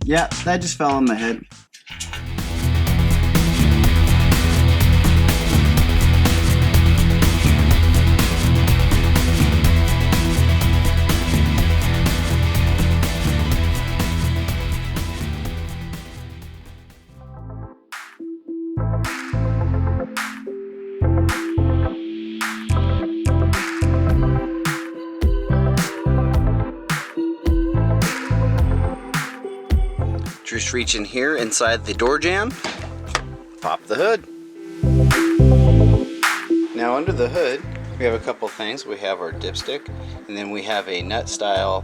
Yeah, that just fell on my head. Just reach in here inside the door jamb, pop the hood. Now under the hood, we have a couple things. We have our dipstick, and then we have a nut style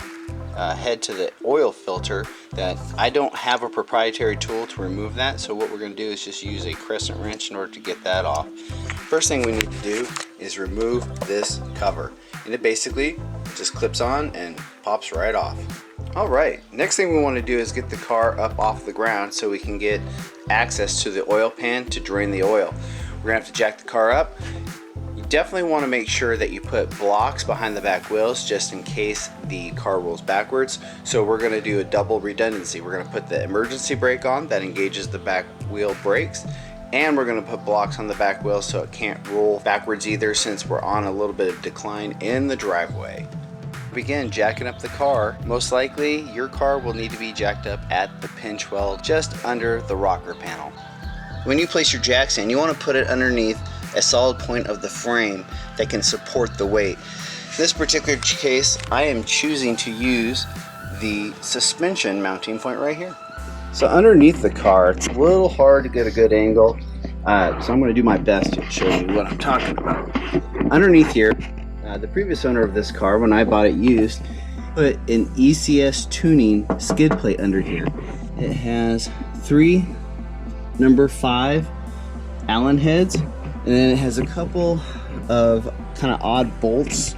head to the oil filter that I don't have a proprietary tool to remove that. So what we're going to do is just use a crescent wrench in order to get that off. First thing we need to do is remove this cover, and it basically just clips on and pops right off. Alright, next thing we want to do is get the car up off the ground so we can get access to the oil pan to drain the oil. We're going to have to jack the car up. You definitely want to make sure that you put blocks behind the back wheels just in case the car rolls backwards. So we're going to do a double redundancy. We're going to put the emergency brake on that engages the back wheel brakes, and we're going to put blocks on the back wheel so it can't roll backwards either, since we're on a little bit of decline in the driveway. Begin jacking up the car. Most likely your car will need to be jacked up at the pinch weld just under the rocker panel. When you place your jacks in, you want to put it underneath a solid point of the frame that can support the weight. In this particular case, I am choosing to use the suspension mounting point right here. So underneath the car, it's a little hard to get a good angle, so I'm going to do my best to show you what I'm talking about. Underneath here, the previous owner of this car, when I bought it used, put an ECS Tuning skid plate under here. It has 3 number 5 Allen heads, and then it has a couple of kind of odd bolts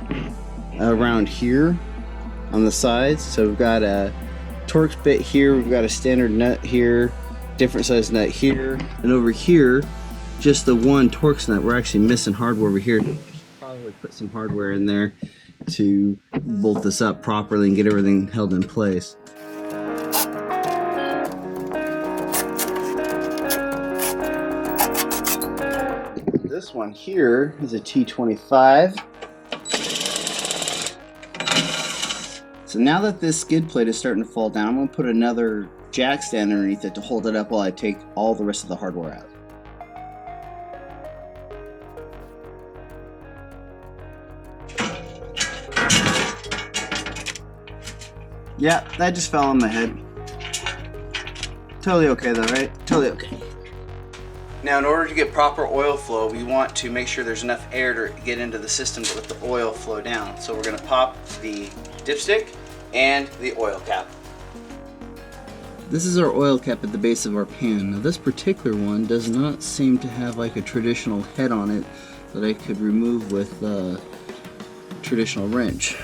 around here on the sides. So we've got a Torx bit here, we've got a standard nut here, different size nut here, and over here just the one Torx nut. We're actually missing hardware over here. Probably put some hardware in there to bolt this up properly and get everything held in place. This one here is a T25. So now that this skid plate is starting to fall down, I'm going to put another jack stand underneath it to hold it up while I take all the rest of the hardware out. Yeah, that just fell on my head. Totally okay though, right? Totally okay. Now in order to get proper oil flow, we want to make sure there's enough air to get into the system to let the oil flow down. So we're going to pop the dipstick and the oil cap. This is our oil cap at the base of our pan. Now this particular one does not seem to have like a traditional head on it that I could remove with a traditional wrench.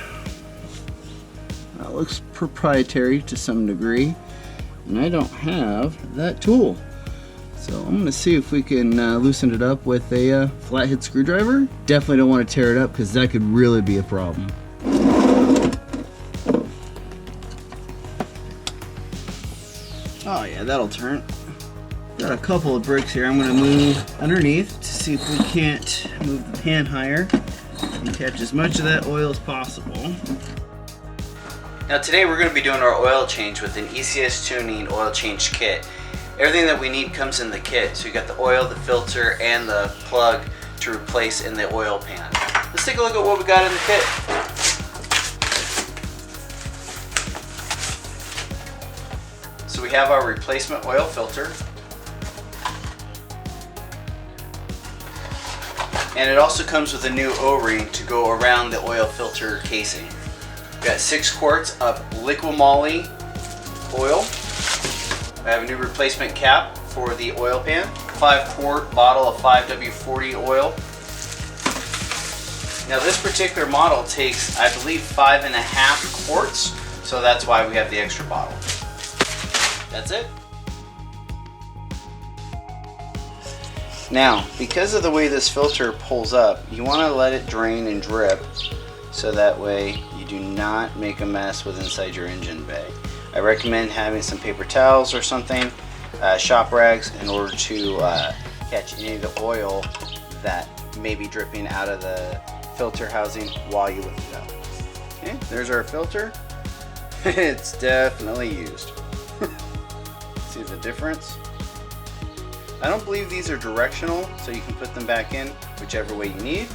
That looks proprietary to some degree, and I don't have that tool. So I'm going to see if we can loosen it up with a flathead screwdriver. Definitely don't want to tear it up because that could really be a problem. Oh yeah, that'll turn. Got a couple of bricks here I'm going to move underneath to see if we can't move the pan higher and catch as much of that oil as possible. Now today we're going to be doing our oil change with an ECS Tuning oil change kit. Everything that we need comes in the kit. So you got the oil, the filter, and the plug to replace in the oil pan. Let's take a look at what we got in the kit. So we have our replacement oil filter. And it also comes with a new O-ring to go around the oil filter casing. We've got 6 quarts of liquid moly oil. I have a new replacement cap for the oil pan. 5-quart bottle of 5W40 oil. Now this particular model takes, I believe, 5.5 quarts, so that's why we have the extra bottle. That's it. Now, because of the way this filter pulls up, you want to let it drain and drip, so that way you do not make a mess with inside your engine bay. I recommend having some paper towels or something, shop rags, in order to catch any of the oil that may be dripping out of the filter housing while you lift it up. Okay, there's our filter. It's definitely used. See the difference? I don't believe these are directional, so you can put them back in whichever way you need.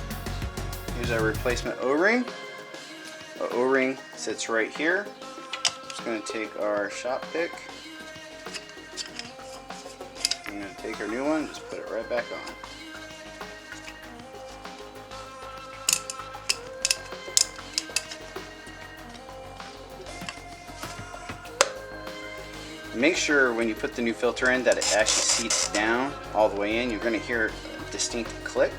Here's our replacement O-ring. The O-ring sits right here. Just going to take our shop pick. I'm going to take our new one and just put it right back on. Make sure when you put the new filter in that it actually seats down all the way in. You're going to hear a distinct click.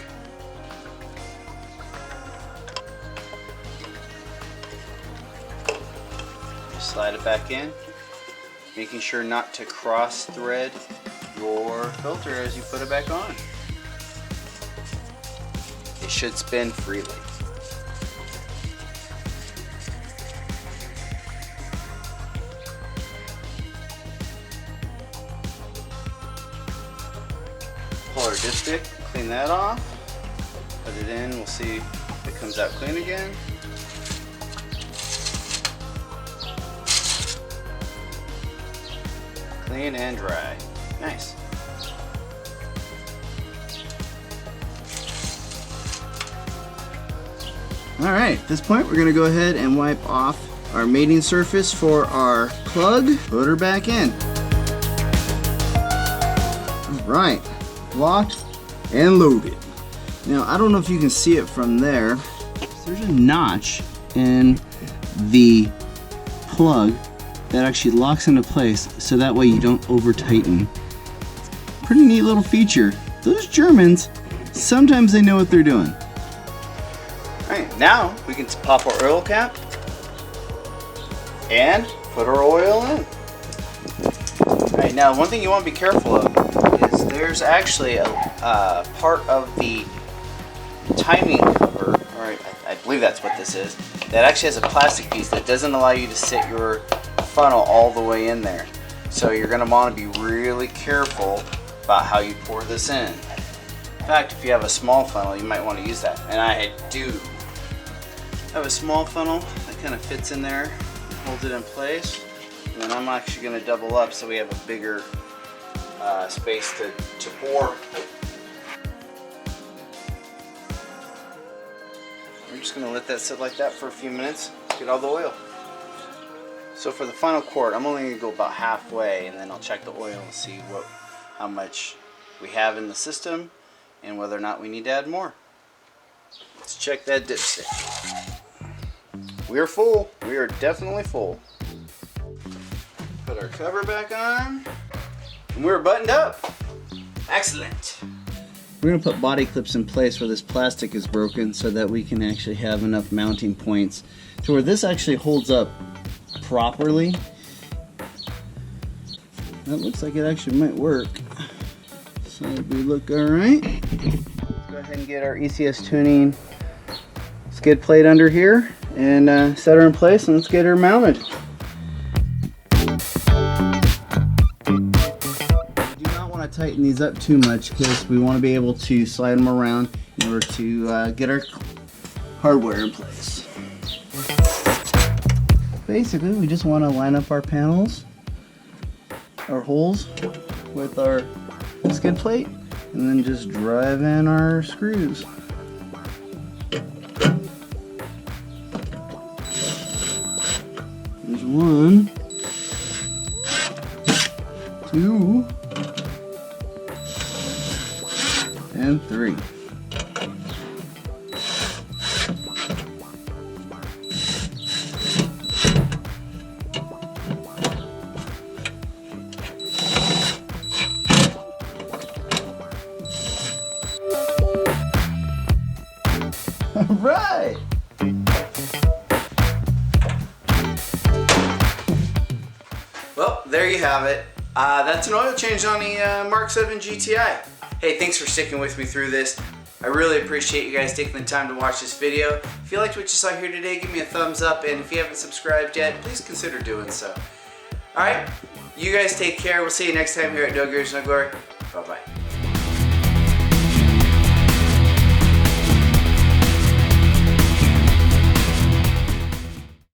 Just slide it back in, making sure not to cross thread your filter as you put it back on. It should spin freely. Pull our dipstick, clean that off, put it in, we'll see if it comes out clean again. Clean and dry. Nice. Alright, at this point we're going to go ahead and wipe off our mating surface for our plug. Put her back in. Alright. Locked and loaded. Now I don't know if you can see it from there. There's a notch in the plug that actually locks into place, so that way you don't over tighten. Pretty neat little feature. Those Germans, sometimes they know what they're doing. Alright, now we can pop our oil cap and put our oil in. Alright, now one thing you want to be careful of is there's actually a part of the timing cover, or I believe that's what this is, that actually has a plastic piece that doesn't allow you to sit your funnel all the way in there. So you're going to want to be really careful about how you pour this in. In fact, if you have a small funnel, you might want to use that. And I do have a small funnel that kind of fits in there and holds it in place. And then I'm actually going to double up so we have a bigger space to pour. We're just going to let that sit like that for a few minutes, get all the oil. So for the final quart, I'm only going to go about halfway, and then I'll check the oil and see how much we have in the system and whether or not we need to add more. Let's check that dipstick. We are full. We are definitely full. Put our cover back on, and we're buttoned up. Excellent. We're going to put body clips in place where this plastic is broken so that we can actually have enough mounting points to where this actually holds up properly. That looks like it actually might work. So we look alright. Let's go ahead and get our ECS Tuning skid plate under here and set her in place, and let's get her mounted. We do not want to tighten these up too much because we want to be able to slide them around in order to get our hardware in place. Basically, we just want to line up our panels, our holes, with our skid plate, and then just drive in our screws. There's 1, 2, and 3. Alright! Well, there you have it. That's an oil change on the MK7 GTI. Hey, thanks for sticking with me through this. I really appreciate you guys taking the time to watch this video. If you liked what you saw here today, give me a thumbs up, and if you haven't subscribed yet, please consider doing so. Alright, you guys take care. We'll see you next time here at No Gears, No Glory. Bye-bye.